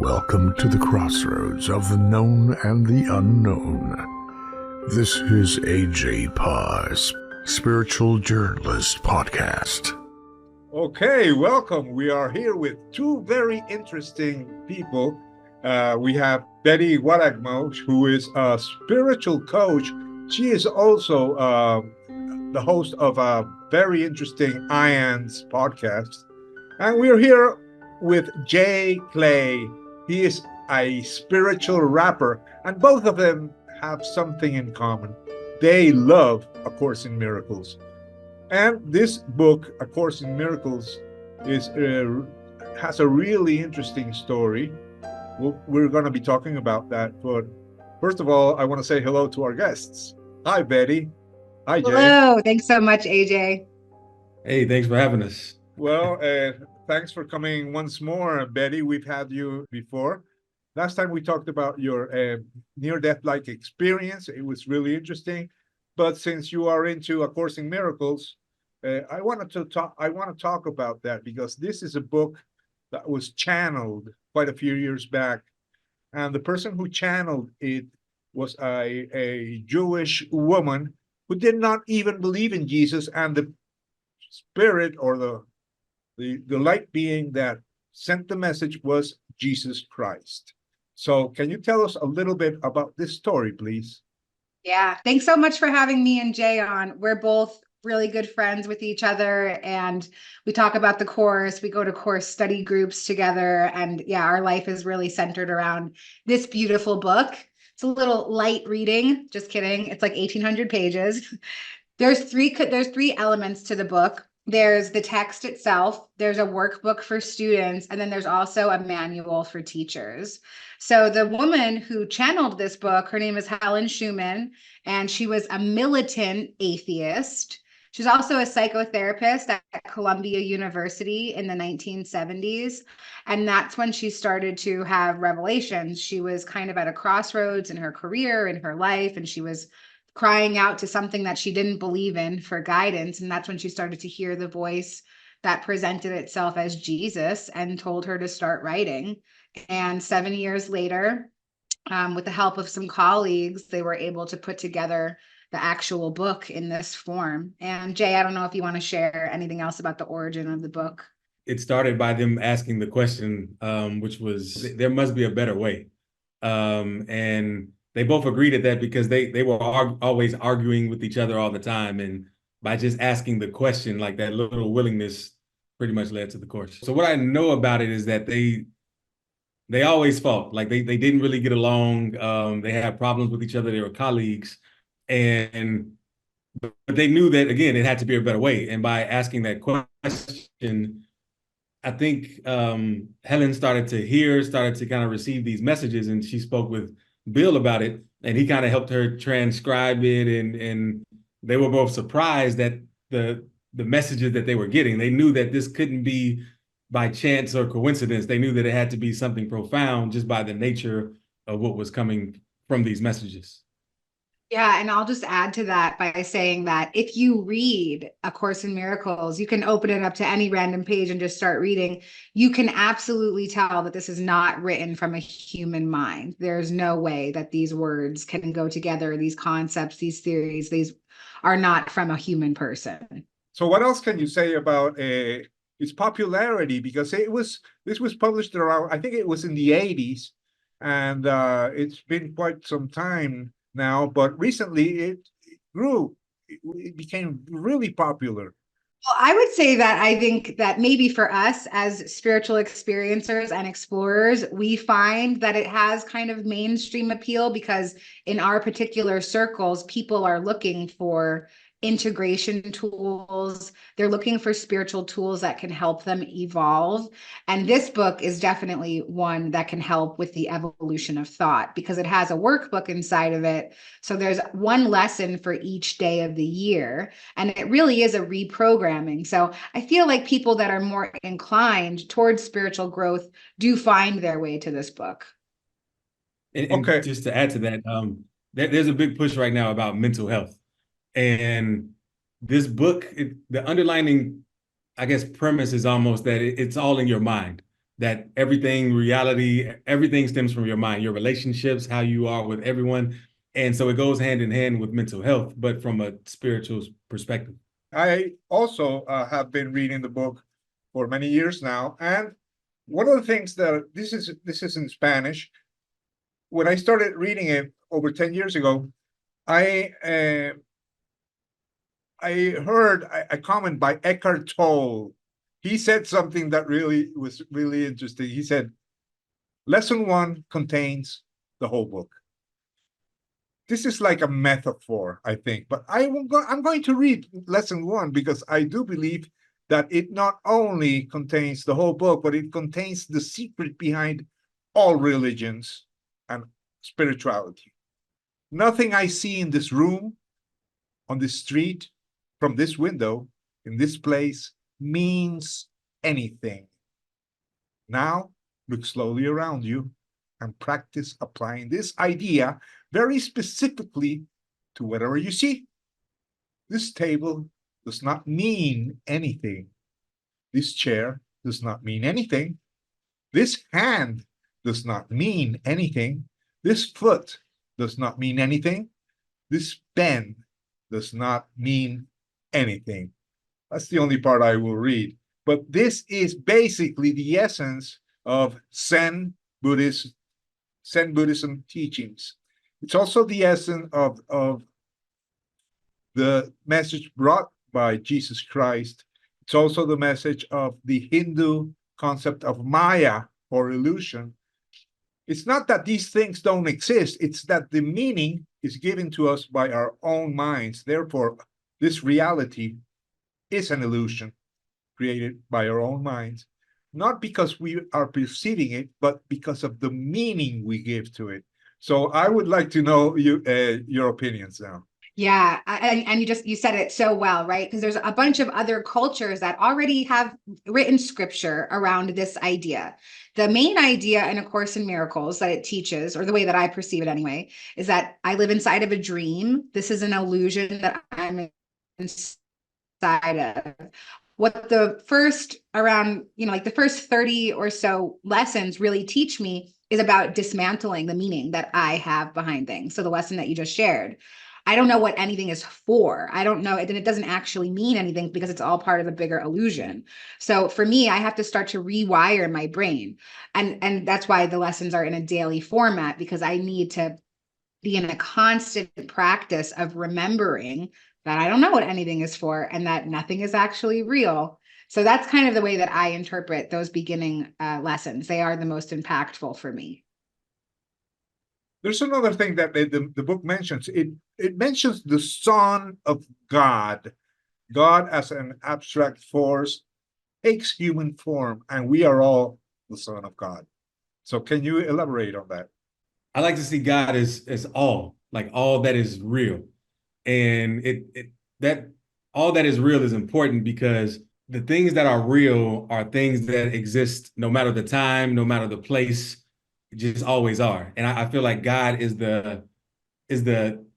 Welcome to the crossroads of the known and the unknown. This is AJ Parr's Spiritual Journalist Podcast. Okay, welcome. We are here with two very interesting people. We have Betty Guadagmo, who is a spiritual coach. She is also the host of a very interesting IANS podcast. And we're here with JClay. He is a spiritual rapper, and both of them have something in common. They love A Course in Miracles. And this book, A Course in Miracles, has a really interesting story. We're going to be talking about that. But first of all, I want to say hello to our guests. Hi, Betty. Hi, Jay. Hello. Thanks so much, AJ. Hey, thanks for having us. Well, thanks for coming once more, Betty. We've had you before. Last time we talked about your near-death-like experience. It was really interesting. But since you are into A Course in Miracles, I want to talk about that because this is a book that was channeled quite a few years back, and the person who channeled it was a Jewish woman who did not even believe in Jesus, and the spirit or the light being that sent the message was Jesus Christ. So, can you tell us a little bit about this story, please? Yeah, thanks so much for having me and Jay on. We're both really good friends with each other, and we talk about the course. We go to course study groups together, and yeah, our life is really centered around this beautiful book. It's a little light reading, just kidding. It's like 1,800 pages. There's three elements to the book. There's the text itself, there's a workbook for students, and then there's also a manual for teachers. So the woman who channeled this book, her name is Helen Schucman, and she was a militant atheist. She's also a psychotherapist at Columbia University in the 1970s. And that's when she started to have revelations. She was kind of at a crossroads in her career, in her life, and she was crying out to something that she didn't believe in for guidance. And that's when she started to hear the voice that presented itself as Jesus and told her to start writing. And 7 years later, with the help of some colleagues, they were able to put together the actual book in this form. And Jay, I don't know if you want to share anything else about the origin of the book. It started by them asking the question, which was, there must be a better way. And they both agreed at that because they were always arguing with each other all the time. And by just asking the question, like that little willingness pretty much led to the course. So what I know about it is that they always fought. Like they didn't really get along. They had problems with each other. They were colleagues. But they knew that, again, it had to be a better way. And by asking that question, I think Helen started to kind of receive these messages, and she spoke with Bill about it, and he kind of helped her transcribe it, and they were both surprised at the messages that they were getting. They knew that this couldn't be by chance or coincidence. They knew that it had to be something profound just by the nature of what was coming from these messages. Yeah, and I'll just add to that by saying that if you read A Course in Miracles, you can open it up to any random page and just start reading. You can absolutely tell that this is not written from a human mind. There's no way that these words can go together, these concepts, these theories, these are not from a human person. So what else can you say about its popularity? Because this was published around, I think it was in the 80s, and it's been quite some time now, but recently it grew. It became really popular. Well, I would say that I think that maybe for us as spiritual experiencers and explorers, we find that it has kind of mainstream appeal because in our particular circles, people are looking for integration tools. They're looking for spiritual tools that can help them evolve. And this book is definitely one that can help with the evolution of thought because it has a workbook inside of it. So there's one lesson for each day of the year. And it really is a reprogramming. So I feel like people that are more inclined towards spiritual growth do find their way to this book. And Okay. Just to add to that, there's a big push right now about mental health. And this book, the underlining, I guess, premise is almost that it's all in your mind. that everything stems from your mind, your relationships, how you are with everyone. And so it goes hand in hand with mental health, but from a spiritual perspective. I also have been reading the book for many years now, and one of the things that this is in Spanish. When I started reading it over 10 years ago, I heard a comment by Eckhart Tolle. He said something that was really interesting. He said, lesson 1 contains the whole book. This is like a metaphor, I think, but I'm going to read lesson 1 because I do believe that it not only contains the whole book, but it contains the secret behind all religions and spirituality. Nothing I see in this room, on this street, from this window, in this place, means anything. Now, look slowly around you and practice applying this idea very specifically to whatever you see. This table does not mean anything. This chair does not mean anything. This hand does not mean anything. This foot does not mean anything. This pen does not mean anything. That's the only part I will read. But this is basically the essence of Zen Buddhism teachings. It's also the essence of the message brought by Jesus Christ. It's also the message of the Hindu concept of Maya, or illusion. It's not that these things don't exist, it's that the meaning is given to us by our own minds. Therefore, this reality is an illusion created by our own minds, not because we are perceiving it, but because of the meaning we give to it. So I would like to know your opinions now. Yeah, and you said it so well, right? Because there's a bunch of other cultures that already have written scripture around this idea. The main idea in A Course in Miracles that it teaches, or the way that I perceive it anyway, is that I live inside of a dream. This is an illusion that I'm inside of. What the first like the first 30 or so lessons really teach me is about dismantling the meaning that I have behind things. So the lesson that you just shared, I don't know what anything is for. I don't know. And it doesn't actually mean anything because it's all part of a bigger illusion. So for me, I have to start to rewire my brain. And that's why the lessons are in a daily format, because I need to be in a constant practice of remembering that I don't know what anything is for and that nothing is actually real. So that's kind of the way that I interpret those beginning lessons. They are the most impactful for me. There's another thing that the book mentions. It mentions the Son of God. God as an abstract force takes human form, and we are all the Son of God. So can you elaborate on that? I like to see God as all, like all that is real. And that all that is real is important because the things that are real are things that exist no matter the time, no matter the place, just always are. And I feel like God is the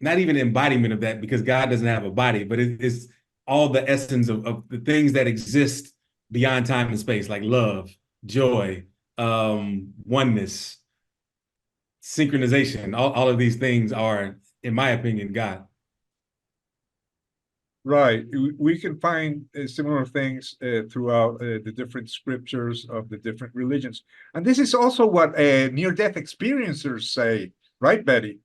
not even embodiment of that, because God doesn't have a body, but it's all the essence of the things that exist beyond time and space, like love, joy, oneness, synchronization. All of these things are, in my opinion, God. Right. We can find similar things throughout the different scriptures of the different religions. And this is also what near-death experiencers say, right, Betty?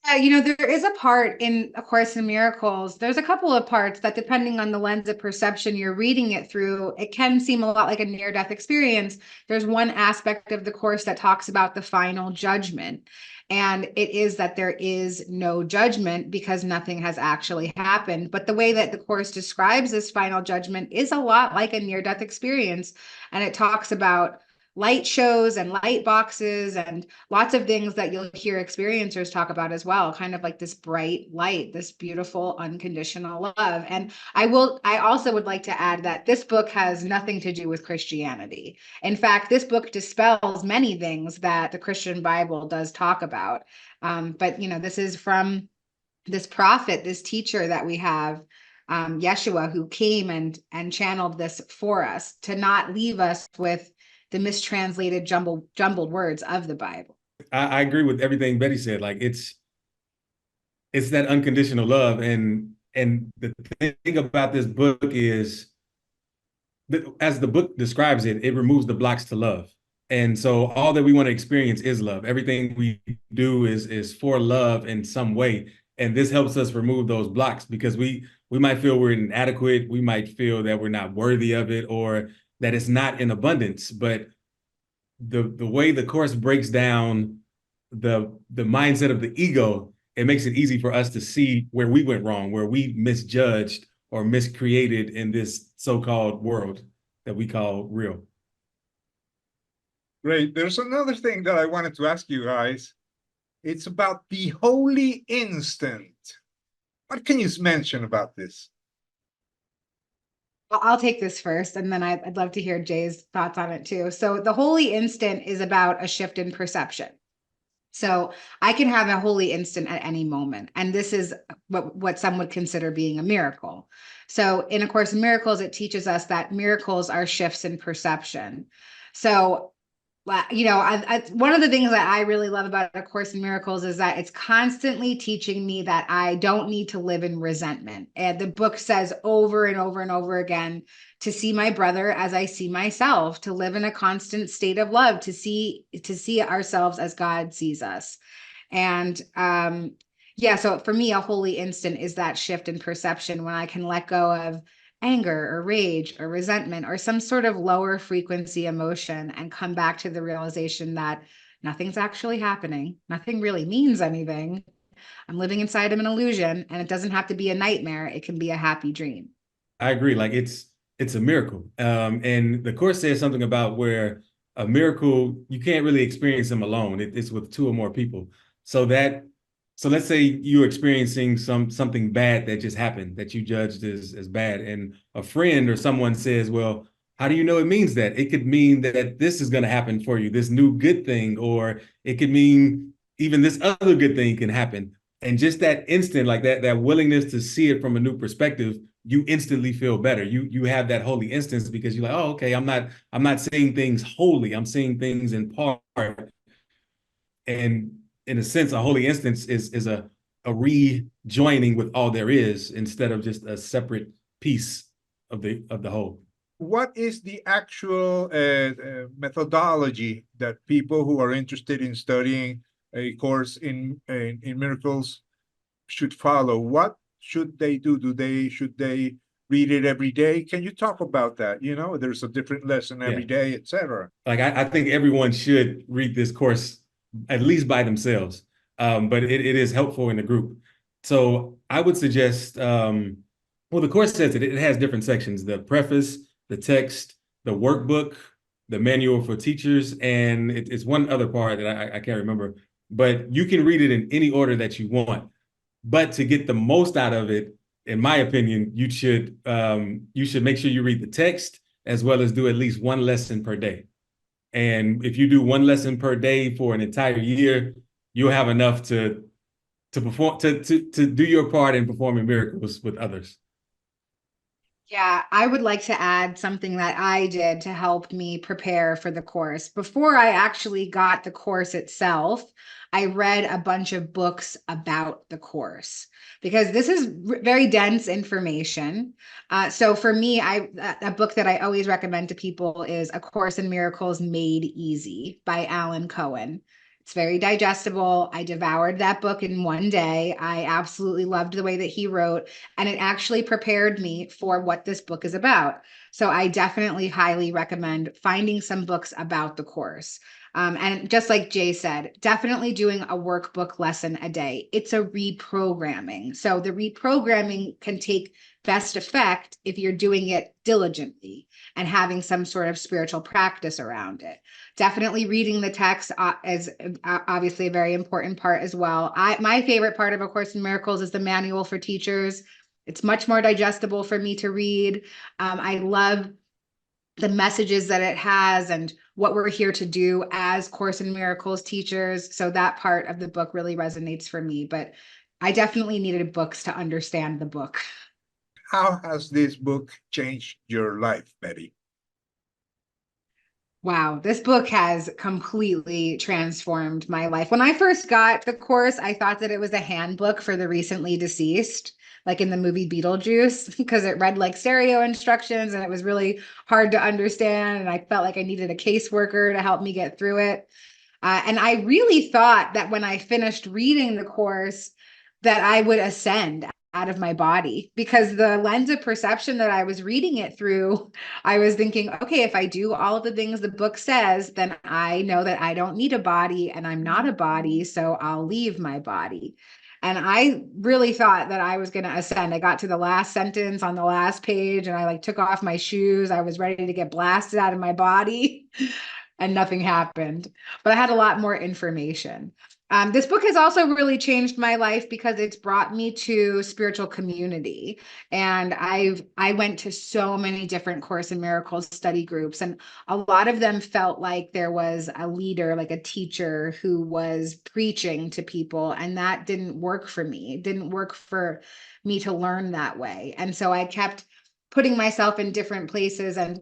There is a part in A Course in Miracles. There's a couple of parts that, depending on the lens of perception you're reading it through, it can seem a lot like a near-death experience. There's one aspect of the Course that talks about the final judgment. And it is that there is no judgment because nothing has actually happened. But the way that the Course describes this final judgment is a lot like a near-death experience. And it talks about light shows and light boxes and lots of things that you'll hear experiencers talk about as well, kind of like this bright light, this beautiful unconditional love. And I also would like to add that this book has nothing to do with Christianity. In fact, this book dispels many things that the Christian Bible does talk about. But this is from this prophet, this teacher that we have, Yeshua, who came and channeled this for us, to not leave us with the mistranslated jumbled words of the Bible. I agree with everything Betty said. Like it's that unconditional love. And the thing about this book is that as the book describes it, it removes the blocks to love. And so all that we want to experience is love. Everything we do is for love in some way. And this helps us remove those blocks, because we might feel we're inadequate. We might feel that we're not worthy of it, or that it's not in abundance. But the way the Course breaks down the mindset of the ego, it makes it easy for us to see where we went wrong, where we misjudged or miscreated in this so-called world that we call real. Great. There's another thing that I wanted to ask you guys. It's about the holy instant. What can you mention about this? I'll take this first, and then I'd love to hear Jay's thoughts on it too. So the holy instant is about a shift in perception. So I can have a holy instant at any moment. And this is what some would consider being a miracle. So in A Course in Miracles, it teaches us that miracles are shifts in perception. So, you know, one of the things that I really love about A Course in Miracles is that it's constantly teaching me that I don't need to live in resentment. And the book says over and over and over again, to see my brother as I see myself, to live in a constant state of love, to see ourselves as God sees us. And yeah, so for me, a holy instant is that shift in perception when I can let go of anger or rage or resentment or some sort of lower frequency emotion and come back to the realization that nothing's actually happening. Nothing really means anything. I'm living inside of an illusion, and it doesn't have to be a nightmare. It can be a happy dream. I agree. Like it's a miracle. And the Course says something about where a miracle, you can't really experience them alone. It's with two or more people. So let's say you're experiencing something bad that just happened that you judged as bad. And a friend or someone says, well, how do you know it means that? It could mean that this is going to happen for you, this new good thing, or it could mean even this other good thing can happen. And just that instant, like that willingness to see it from a new perspective, you instantly feel better. You have that holy instance because you're like, oh, okay, I'm not seeing things wholly. I'm seeing things in part. And in a sense, a holy instance is a rejoining with all there is, instead of just a separate piece of the whole. What is the actual methodology that people who are interested in studying A Course in Miracles should follow? What should they do? Should they read it every day? Can you talk about that? You know, there's a different lesson every day, etc. Like I think everyone should read this course at least by themselves, but it is helpful in a group. So I would suggest, well, the course says it has different sections: the preface, the text, the workbook, the manual for teachers, and it's one other part that I can't remember. But you can read it in any order that you want. But to get the most out of it, in my opinion, you should make sure you read the text as well as do at least one lesson per day. And if you do one lesson per day for an entire year, you'll have enough to perform to do your part in performing miracles with others. Yeah, I would like to add something that I did to help me prepare for the course. Before I actually got the course itself, I read a bunch of books about the course because this is very dense information. So for me, a book that I always recommend to people is A Course in Miracles Made Easy by Alan Cohen. It's very digestible. I devoured that book in one day. I absolutely loved the way that he wrote, and it actually prepared me for what this book is about. So I definitely highly recommend finding some books about the course. And just like Jay said, definitely doing a workbook lesson a day. It's a reprogramming. So the reprogramming can take best effect if you're doing it diligently and having some sort of spiritual practice around it. Definitely reading the text is obviously a very important part as well. My favorite part of A Course in Miracles is the manual for teachers. It's much more digestible for me to read. I love the messages that it has and what we're here to do as Course in Miracles teachers. So that part of the book really resonates for me, but I definitely needed books to understand the book. How has this book changed your life, Betty? Wow, this book has completely transformed my life. When I first got the course, I thought that it was a handbook for the recently deceased, like in the movie Beetlejuice, because it read like stereo instructions and it was really hard to understand. And I felt like I needed a caseworker to help me get through it. And I really thought that when I finished reading the course, that I would ascend out of my body, because the lens of perception that I was reading it through, I was thinking, okay, if I do all of the things the book says, then I know that I don't need a body and I'm not a body, so I'll leave my body. And I really thought that I was going to ascend. I got to the last sentence on the last page and I like took off my shoes. I was ready to get blasted out of my body and nothing happened. But I had a lot more information. This book has also really changed my life because it's brought me to spiritual community. And I went to so many different Course in Miracles study groups, and a lot of them felt like there was a leader, like a teacher who was preaching to people, and that didn't work for me. It didn't work for me to learn that way. And so I kept putting myself in different places, and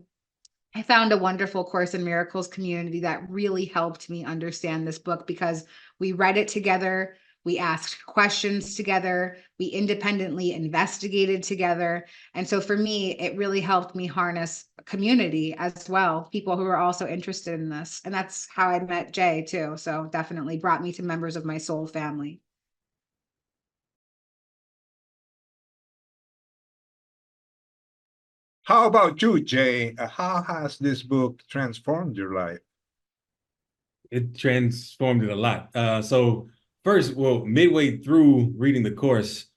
I found a wonderful Course in Miracles community that really helped me understand this book, because we read it together, we asked questions together, we independently investigated together. And so for me, it really helped me harness a community as well, people who are also interested in this. And that's how I met Jay too. So definitely brought me to members of my soul family. How about you, Jay? How has this book transformed your life? It transformed it a lot. So first, well, midway through reading the course,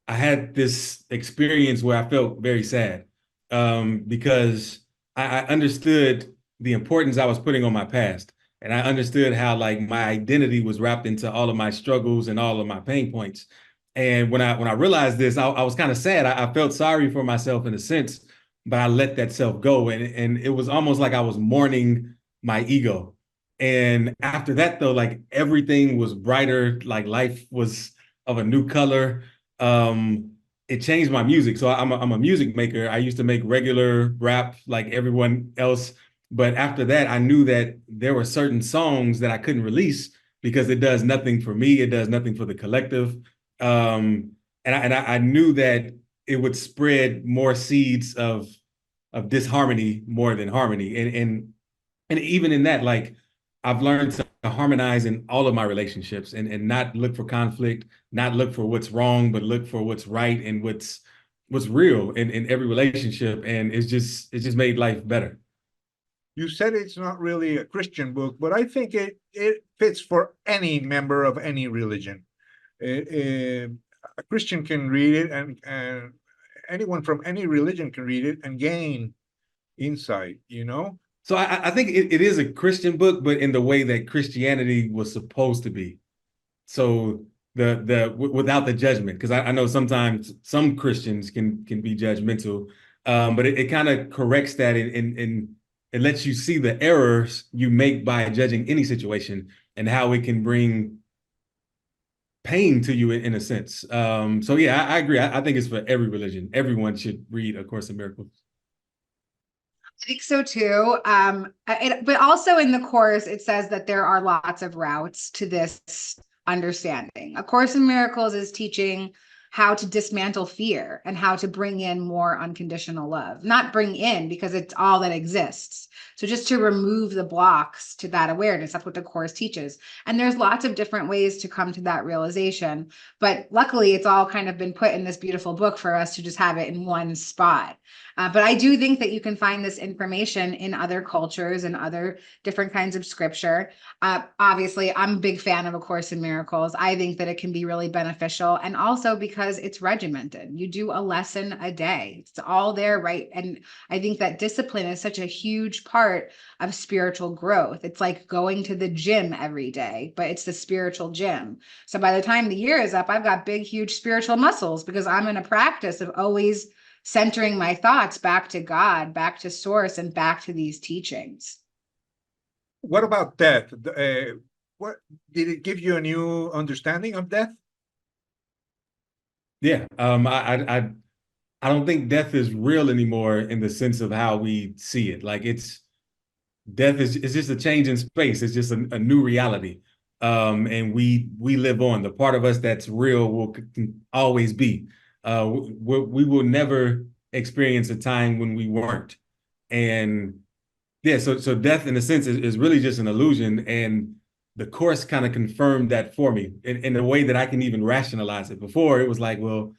I had this experience where I felt very sad, because I understood the importance I was putting on my past. And I understood how like my identity was wrapped into all of my struggles and all of my pain points. And when I realized this, I was kind of sad. I felt sorry for myself in a sense, but I let that self go. And it was almost like I was mourning my ego. And after that, though, like everything was brighter, like life was of a new color. It changed my music. So I'm a music maker. I used to make regular rap like everyone else. But after that, I knew that there were certain songs that I couldn't release because it does nothing for me. It does nothing for the collective. And I knew that it would spread more seeds of disharmony more than harmony. And even in that, like I've learned to harmonize in all of my relationships and not look for conflict, not look for what's wrong, but look for what's right and what's real in every relationship. And it's just made life better. You said it's not really a Christian book, but I think it fits for any member of any religion. A Christian can read it, and anyone from any religion can read it and gain insight, you know? So I think it is a Christian book, but in the way that Christianity was supposed to be. So without the judgment, because I know sometimes some Christians can be judgmental, but it kind of corrects that and it lets you see the errors you make by judging any situation and how it can bring pain to you in a sense. So yeah, I agree. I think it's for every religion. Everyone should read A Course in Miracles. I think so too. But also in the course, it says that there are lots of routes to this understanding. A Course in Miracles is teaching how to dismantle fear and how to bring in more unconditional love. Not bring in, because it's all that exists. So just to remove the blocks to that awareness, that's what the course teaches. And there's lots of different ways to come to that realization. But luckily, it's all kind of been put in this beautiful book for us to just have it in one spot. But I do think that you can find this information in other cultures and other different kinds of scripture. Obviously, I'm a big fan of A Course in Miracles. I think that it can be really beneficial. And also because it's regimented. You do a lesson a day. It's all there, right? And I think that discipline is such a huge part of spiritual growth. It's like going to the gym every day, but it's the spiritual gym. So by the time the year is up, I've got big, huge spiritual muscles because I'm in a practice of always centering my thoughts back to God, back to source, and back to these teachings. What about death? What did it give you a new understanding of death? Yeah, I don't think death is real anymore in the sense of how we see it. Like death is just a change in space. It's just a new reality. And we live on. The part of us that's real will always be. We will never experience a time when we weren't. And yeah, so death in a sense is really just an illusion. And the Course kind of confirmed that for me in a way that I can even rationalize it. Before it was like, well,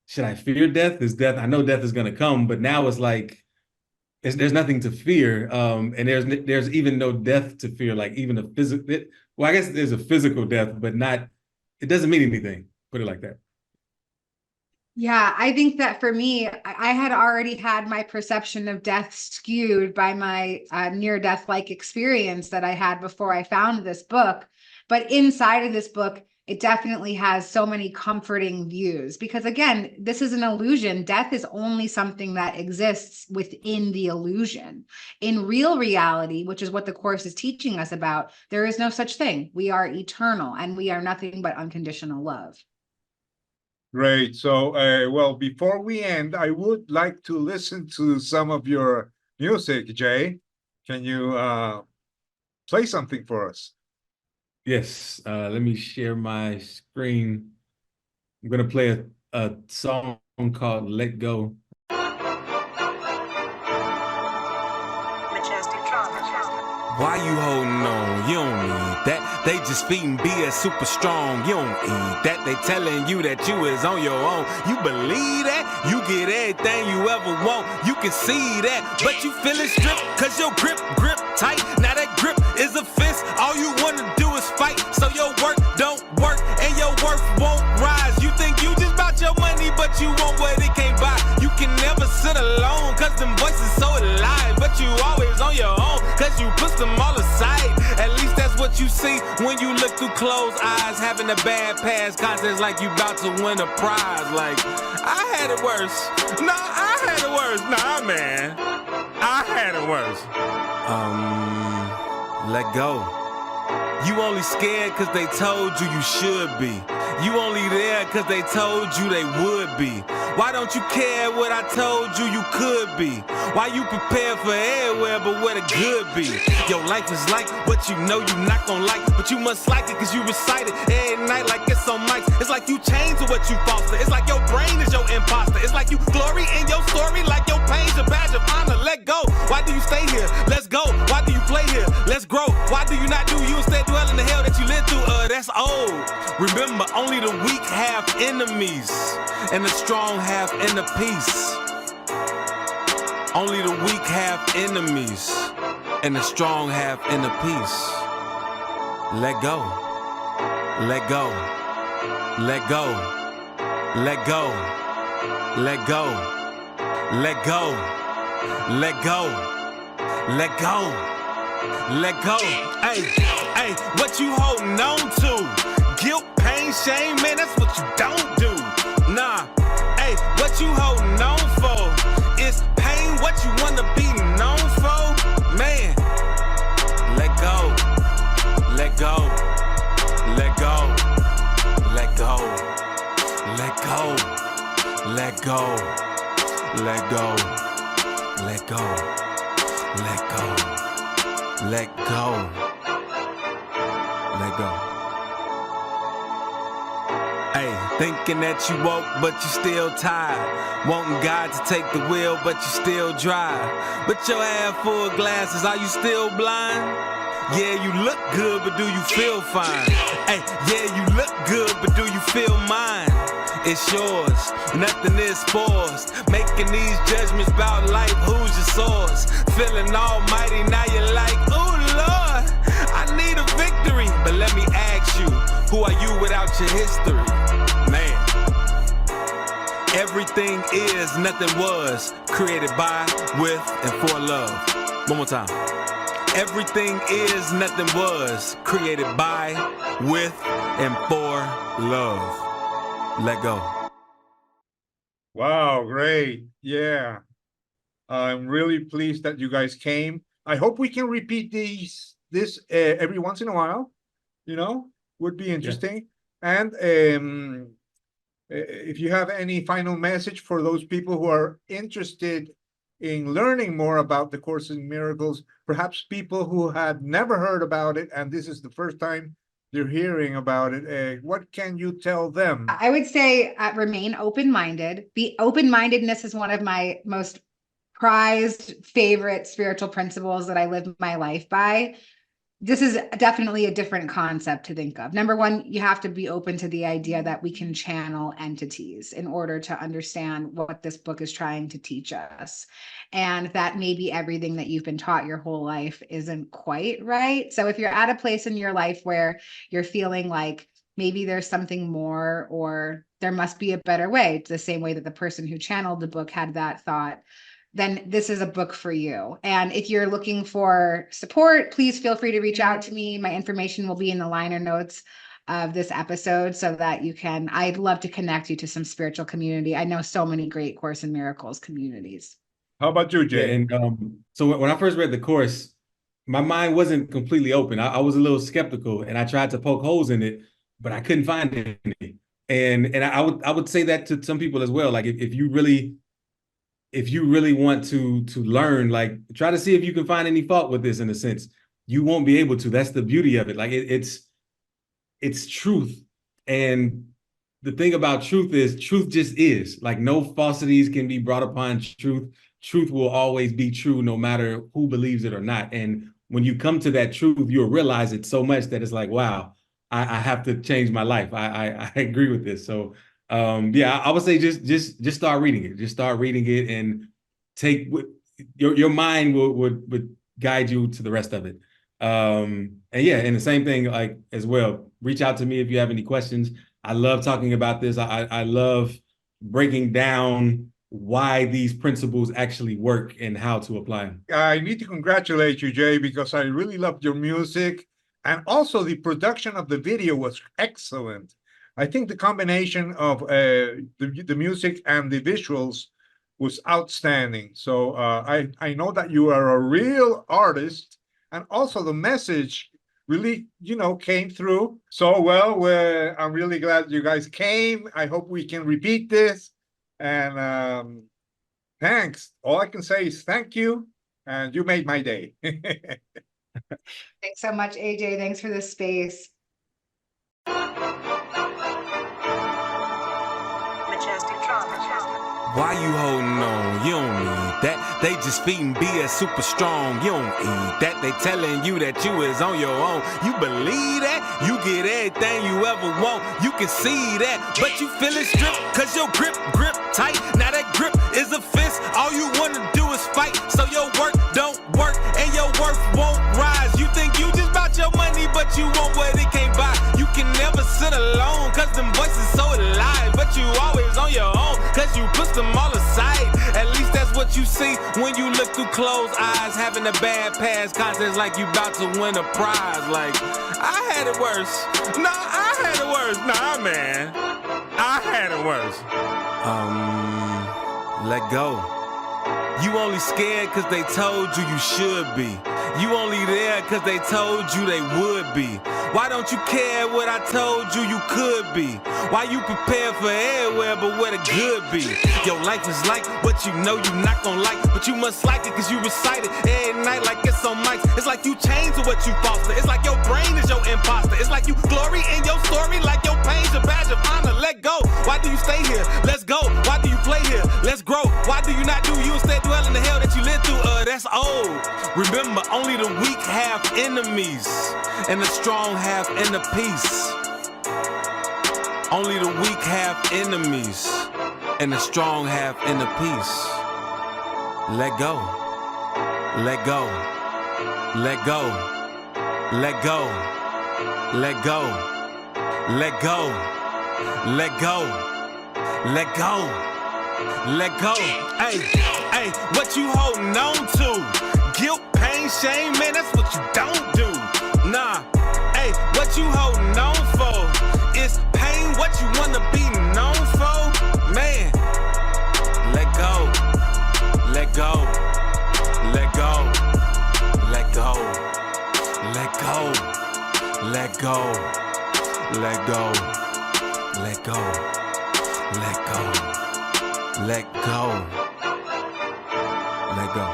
should I fear death? Is death? I know death is going to come, but now it's like there's nothing to fear, and there's even no death to fear. Like even a physical. Well, I guess there's a physical death, but not. It doesn't mean anything. Put it like that. Yeah, I think that for me, I had already had my perception of death skewed by my near-death-like experience that I had before I found this book. But inside of this book, it definitely has so many comforting views because, again, this is an illusion. Death is only something that exists within the illusion. In real reality, which is what the Course is teaching us about, there is no such thing. We are eternal and we are nothing but unconditional love. Great. So, well, before we end, I would like to listen to some of your music, Jay. Can you play something for us? Yes. Let me share my screen. I'm going to play a song called Let Go. Why you holding on? You don't need that. They just feeding BS super strong. You don't eat that. They telling you that you is on your own. You believe that? You get everything you ever want. You can see that, but you feeling stripped cause your grip tight. Now that grip is a fist. All you wanna do is fight. So your work don't work and your worth won't rise. You think you just bout your money, but you want what it can't buy. You can never sit alone cause them voices so alive. But you always on your own cause you push them all aside. At least that's what you see when you look through closed eyes. Having a bad past contest like you about to win a prize. Like, I had it worse. Nah, I had it worse. Nah, man, I had it worse. Let go. You only scared cause they told you you should be. You only there cause they told you they would be. Why don't you care what I told you you could be? Why you prepare for everywhere but where the good be? Your life is like what you know you not gonna like, but you must like it cause you recite it every night like it's on mics. It's like you change to what you foster. It's like your brain is your imposter. It's like you glory in your story like your pain's a badge of honor. Let go. Why do you stay here? Let's go. Why do you play here? Let's grow. Why do you not do you instead dwell in the hell that you lived through? That's old. Remember, only the weak have enemies and the strong have inner peace. Only the weak have enemies and the strong have inner peace. Let go. Let go. Let go. Let go. Let go. Let go. Let go. Let go. Let go. Hey, hey, what you holding on to? Guilt, pain, shame, man, that's what you don't do. Nah, hey, what you holding on for? Is pain what you wanna be known for? Man, let go. Let go. Let go. Let go. Let go. Let go. Let go. Let go. Let go. Let go. Let go. Hey, thinking that you woke, but you still tired. Wanting God to take the wheel, but you still drive. But your half full glasses, are you still blind? Yeah, you look good, but do you feel fine? Hey, yeah, you look good, but do you feel mine? It's yours, nothing is forced. Making these judgments about life, who's your source? Feeling almighty, now you're like, ooh, Lord, I need a victory. But let me ask you, who are you without your history? Man, everything is, nothing was. Created by, with, and for love. One more time. Everything is, nothing was. Created by, with, and for love. Let go. Wow, great. Yeah. I'm really pleased that you guys came. I hope we can repeat this every once in a while. You know, would be interesting. Yeah. And if you have any final message for those people who are interested in learning more about the Course in Miracles, perhaps people who had never heard about it and this is the first time they're hearing about it, what can you tell them? I would say remain open-minded. Open-mindedness is one of my most prized favorite spiritual principles that I live my life by. This is definitely a different concept to think of. Number one, you have to be open to the idea that we can channel entities in order to understand what this book is trying to teach us. And that maybe everything that you've been taught your whole life isn't quite right. So if you're at a place in your life where you're feeling like maybe there's something more, or there must be a better way, the same way that the person who channeled the book had that thought, then this is a book for you. And if you're looking for support, please feel free to reach out to me. My information will be in the liner notes of this episode so that I'd love to connect you to some spiritual community. I know so many great Course in Miracles communities. How about you, Jay? Yeah, and so when I first read the course, my mind wasn't completely open. I was a little skeptical, and I tried to poke holes in it, but I couldn't find any. And I would say that to some people as well. Like if you really want to learn, like try to see if you can find any fault with this. In a sense, you won't be able to. That's the beauty of it. Like it's truth. And the thing about truth is truth just is. Like no falsities can be brought upon truth. Truth will always be true no matter who believes it or not. And when you come to that truth, you'll realize it so much that it's like, wow, I have to change my life. I agree with this. So yeah, I would say just start reading it. Just start reading it and take your mind would guide you to the rest of it. And yeah, and the same thing like as well. Reach out to me if you have any questions. I love talking about this. I love breaking down why these principles actually work and how to apply them. I need to congratulate you, Jay, because I really loved your music. And also the production of the video was excellent. I think the combination of the music and the visuals was outstanding. So I know that you are a real artist, and also the message really, came through so well. I'm really glad you guys came. I hope we can repeat this. And thanks. All I can say is thank you, and you made my day. Thanks so much, AJ. Thanks for this space. Why you holding on? You don't need that. They just feeding BS super strong. You don't eat that. They telling you that you is on your own. You believe that? You get everything you ever want. You can see that, but you feeling stripped cause your grip tight. Now that grip is a fist. All you wanna do is fight. So your work don't work and your worth won't rise. You think you just bought your money, but you want what it can't buy. You can never sit alone cause them voices so alive. But you always on your own cause you push them all aside. At least that's what you see when you look through closed eyes. Having a bad past context like you about to win a prize. Like, I had it worse. Nah, I had it worse. Nah, man. I had it worse. Let go. You only scared cause they told you you should be. You only there cause they told you they would be. Why don't you care what I told you you could be? Why you prepare for everywhere but where the good be? Your life is like what you know you not gonna like, but you must like it cause you recite it every night like it's on mics. It's like you change to what you foster. It's like your brain is your imposter. It's like you glory in your story like your pain's a badge of honor. Let go. Why do you stay here? Let's go. Why do you play here? Let's grow. Why do you not do you instead dwell in the hell that you lived through? That's old. Remember, only the weak have enemies and the strong have inner peace. Only the weak have enemies and the strong have inner peace. Let go. Let go. Let go. Let go. Let go. Let go. Let go. Let go. Let go. Hey, what you holding on to? Guilt, pain, shame, man, that's what you don't do. Nah, hey, what you holding on for? Is pain what you wanna be known for? Man, let go. Let go. Let go. Let go. Let go. Let go. Let go. Let go. Let go. Let go. let go.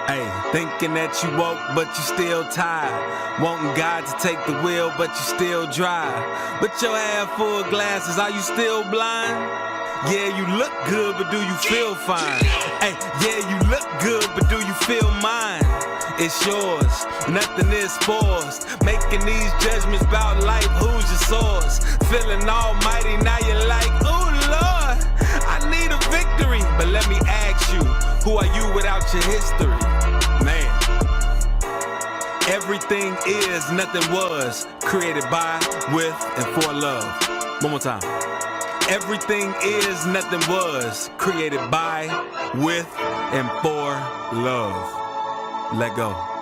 Hey, thinking that you woke, but you still tired. Wanting God to take the wheel, but you still drive. But your half full glasses, are you still blind? Yeah, you look good, but do you feel fine? Hey, yeah, you look good, but do you feel mine? It's yours, nothing is forced. Making these judgments about life, who's your source? Feeling almighty, now you're like, ooh, Lord, I need a victory. But let me ask you, who are you without your history? Man, everything is, nothing was. Created by, with, and for love. One more time. Everything is, nothing was. Created by, with, and for love. Let go.